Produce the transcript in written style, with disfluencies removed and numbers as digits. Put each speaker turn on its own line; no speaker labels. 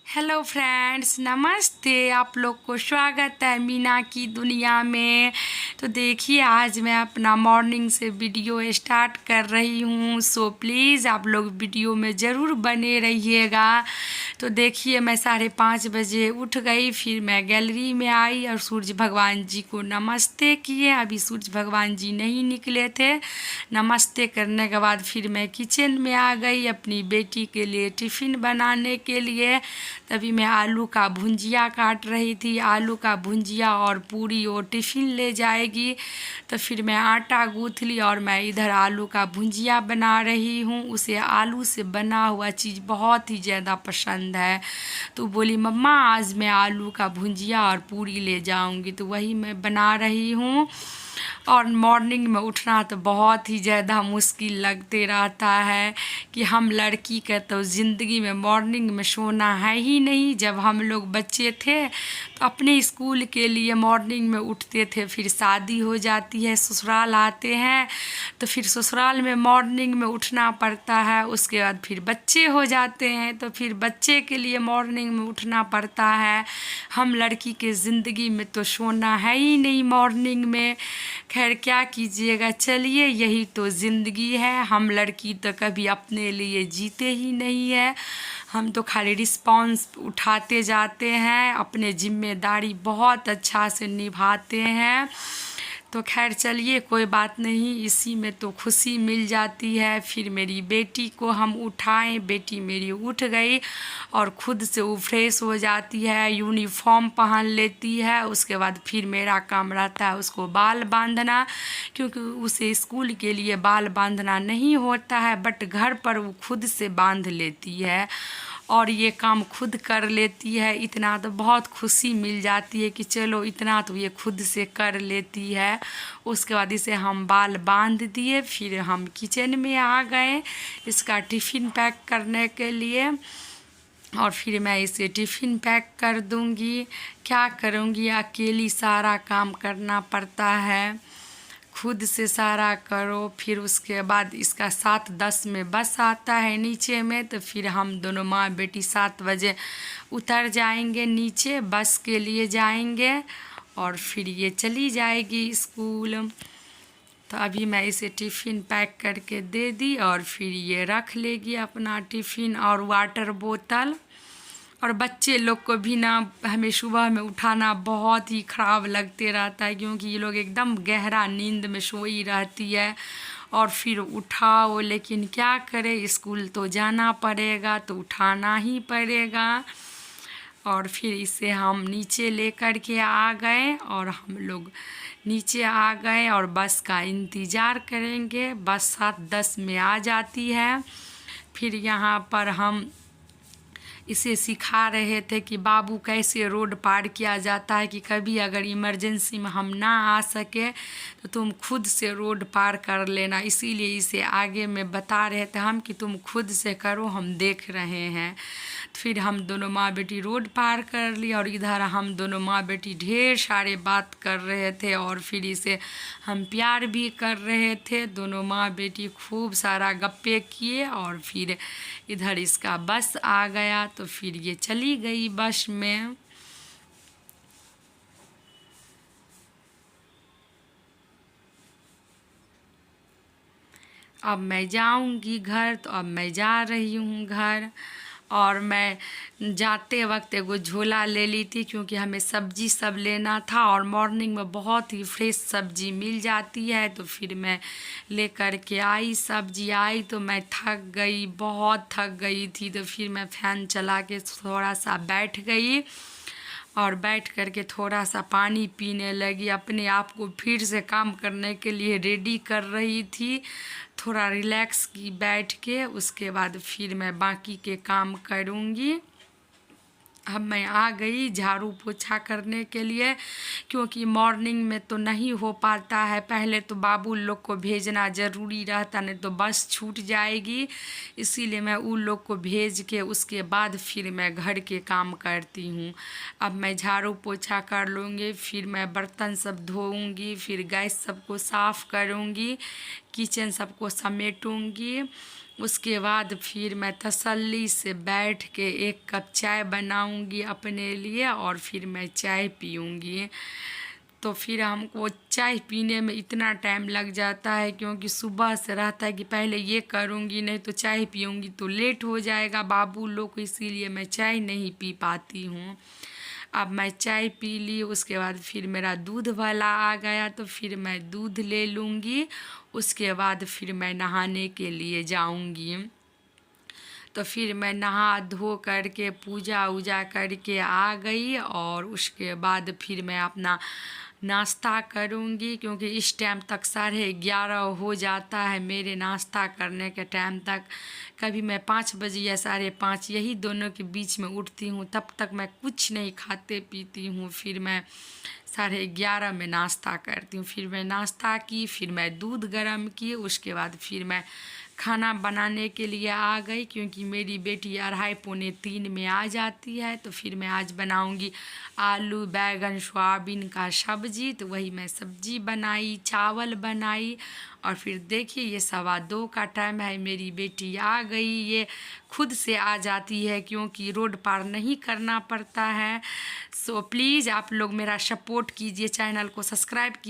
Hello friends, नमस्ते। आप लोग को स्वागत है मीना की दुनिया में। तो देखिए, आज मैं अपना मॉर्निंग से वीडियो स्टार्ट कर रही हूँ, सो प्लीज़ आप लोग वीडियो में ज़रूर बने रहिएगा। तो देखिए, मैं 5:30 बजे उठ गई, फिर मैं गैलरी में आई और सूरज भगवान जी को नमस्ते किए। अभी सूरज भगवान जी नहीं निकले थे। नमस्ते करने के बाद फिर मैं किचन में आ गई अपनी बेटी के लिए टिफ़िन बनाने के लिए। तभी मैं आलू का भुंजिया काट रही थी। आलू का भुंजिया और पूरी वो टिफ़िन ले जाएगी, तो फिर मैं आटा गूँथ ली और मैं इधर आलू का भुंजिया बना रही हूँ। उसे आलू से बना हुआ चीज़ बहुत ही ज़्यादा पसंद है। तो बोली, मम्मा आज मैं आलू का भुंजिया और पूरी ले जाऊँगी, तो वही मैं बना रही हूँ। और मॉर्निंग में उठना तो बहुत ही ज़्यादा मुश्किल लगते रहता है कि हम लड़की का तो ज़िंदगी में मॉर्निंग में सोना है ही नहीं। जब हम लोग बच्चे थे तो अपने स्कूल के लिए मॉर्निंग में उठते थे, फिर शादी हो जाती है, ससुराल आते हैं तो फिर ससुराल में मॉर्निंग में उठना पड़ता है। उसके बाद फिर बच्चे हो जाते हैं तो फिर बच्चे के लिए मॉर्निंग में उठना पड़ता है। हम लड़की के ज़िंदगी में तो सोना है ही नहीं मॉर्निंग में। खैर क्या कीजिएगा, चलिए यही तो ज़िंदगी है। हम लड़की तो कभी अपने लिए जीते ही नहीं है। हम तो खाली रिस्पॉन्स उठाते जाते हैं, अपने जिम्मेदारी बहुत अच्छा से निभाते हैं। तो खैर चलिए कोई बात नहीं, इसी में तो खुशी मिल जाती है। फिर मेरी बेटी को हम उठाएं, बेटी मेरी उठ गई और खुद से वो फ्रेश हो जाती है, यूनिफॉर्म पहन लेती है। उसके बाद फिर मेरा काम रहता है उसको बाल बांधना, क्योंकि उसे स्कूल के लिए बाल बांधना नहीं होता है, बट घर पर वो खुद से बांध लेती है और ये काम खुद कर लेती है। इतना तो बहुत खुशी मिल जाती है कि चलो इतना तो ये खुद से कर लेती है। उसके बाद इसे हम बाल बांध दिए, फिर हम किचन में आ गए इसका टिफ़िन पैक करने के लिए। और फिर मैं इसे टिफ़िन पैक कर दूंगी। क्या करूंगी, अकेली सारा काम करना पड़ता है, खुद से सारा करो। फिर उसके बाद इसका 7:10 में बस आता है नीचे में, तो फिर हम दोनों माँ बेटी 7 बजे उतर जाएंगे नीचे, बस के लिए जाएंगे और फिर ये चली जाएगी स्कूल। तो अभी मैं इसे टिफ़िन पैक करके दे दी और फिर ये रख लेगी अपना टिफ़िन और वाटर बोतल। और बच्चे लोग को भी ना हमें सुबह में उठाना बहुत ही ख़राब लगते रहता है, क्योंकि ये लोग एकदम गहरा नींद में सोई रहती है और फिर उठाओ। लेकिन क्या करें, स्कूल तो जाना पड़ेगा तो उठाना ही पड़ेगा। और फिर इसे हम नीचे लेकर के आ गए और हम लोग नीचे आ गए और बस का इंतज़ार करेंगे। बस 7:10 में आ जाती है। फिर यहाँ पर हम इसे सिखा रहे थे कि बाबू कैसे रोड पार किया जाता है, कि कभी अगर इमरजेंसी में हम ना आ सके तो तुम खुद से रोड पार कर लेना। इसीलिए इसे आगे में बता रहे थे हम कि तुम खुद से करो, हम देख रहे हैं। फिर हम दोनों माँ बेटी रोड पार कर ली और इधर हम दोनों माँ बेटी ढेर सारे बात कर रहे थे और फिर इसे हम प्यार भी कर रहे थे। दोनों माँ बेटी खूब सारा गप्पे किए और फिर इधर इसका बस आ गया, तो फिर ये चली गई बस में। अब मैं जाऊंगी घर, तो अब मैं जा रही हूँ घर। और मैं जाते वक्त एगो झोला ले ली थी, क्योंकि हमें सब्जी सब लेना था और मॉर्निंग में बहुत ही फ्रेश सब्जी मिल जाती है। तो फिर मैं लेकर के आई, सब्जी आई तो मैं थक गई, बहुत थक गई थी। तो फिर मैं फ़ैन चला के थोड़ा सा बैठ गई और बैठ कर के थोड़ा सा पानी पीने लगी, अपने आप को फिर से काम करने के लिए रेडी कर रही थी। थोड़ा रिलैक्स की बैठ के, उसके बाद फिर मैं बाकी के काम करूँगी। अब मैं आ गई झाड़ू पोछा करने के लिए, क्योंकि मॉर्निंग में तो नहीं हो पाता है। पहले तो बाबू लोग को भेजना ज़रूरी रहता, नहीं तो बस छूट जाएगी। इसीलिए मैं उन लोग को भेज के उसके बाद फिर मैं घर के काम करती हूँ। अब मैं झाड़ू पोछा कर लूँगी, फिर मैं बर्तन सब धोऊँगी, फिर गैस सबको साफ़ करूँगी किचन सबको समेटूंगी। उसके बाद फिर मैं तसल्ली से बैठ के एक कप चाय बनाऊंगी अपने लिए और फिर मैं चाय पीऊंगी। तो फिर हमको चाय पीने में इतना टाइम लग जाता है क्योंकि सुबह से रहता है कि पहले ये करूँगी, नहीं तो चाय पीऊँगी तो लेट हो जाएगा बाबू लोग को, इसीलिए मैं चाय नहीं पी पाती हूँ। अब मैं चाय पी ली, उसके बाद फिर मेरा दूध वाला आ गया तो फिर मैं दूध ले लूँगी। उसके बाद फिर मैं नहाने के लिए जाऊँगी। तो फिर मैं नहा धो करके पूजा वूजा करके आ गई और उसके बाद फिर मैं अपना नाश्ता करूँगी क्योंकि इस टाइम तक 11:30 हो जाता है मेरे नाश्ता करने के टाइम तक। कभी मैं 5 बजे या 5:30 यही दोनों के बीच में उठती हूँ, तब तक मैं कुछ नहीं खाते पीती हूँ। फिर मैं 11:30 में नाश्ता करती हूँ। फिर मैं नाश्ता की, फिर मैं दूध गर्म की, उसके बाद फिर मैं खाना बनाने के लिए आ गई क्योंकि मेरी बेटी 2:30-3 में आ जाती है। तो फिर मैं आज बनाऊंगी आलू बैगन सोयाबीन का सब्जी। तो वही मैं सब्जी बनाई, चावल बनाई और फिर देखिए ये 2:15 का टाइम है, मेरी बेटी आ गई। ये खुद से आ जाती है क्योंकि रोड पार नहीं करना पड़ता है। सो प्लीज़ आप लोग मेरा सपोर्ट कीजिए, चैनल को सब्सक्राइब कीजिए।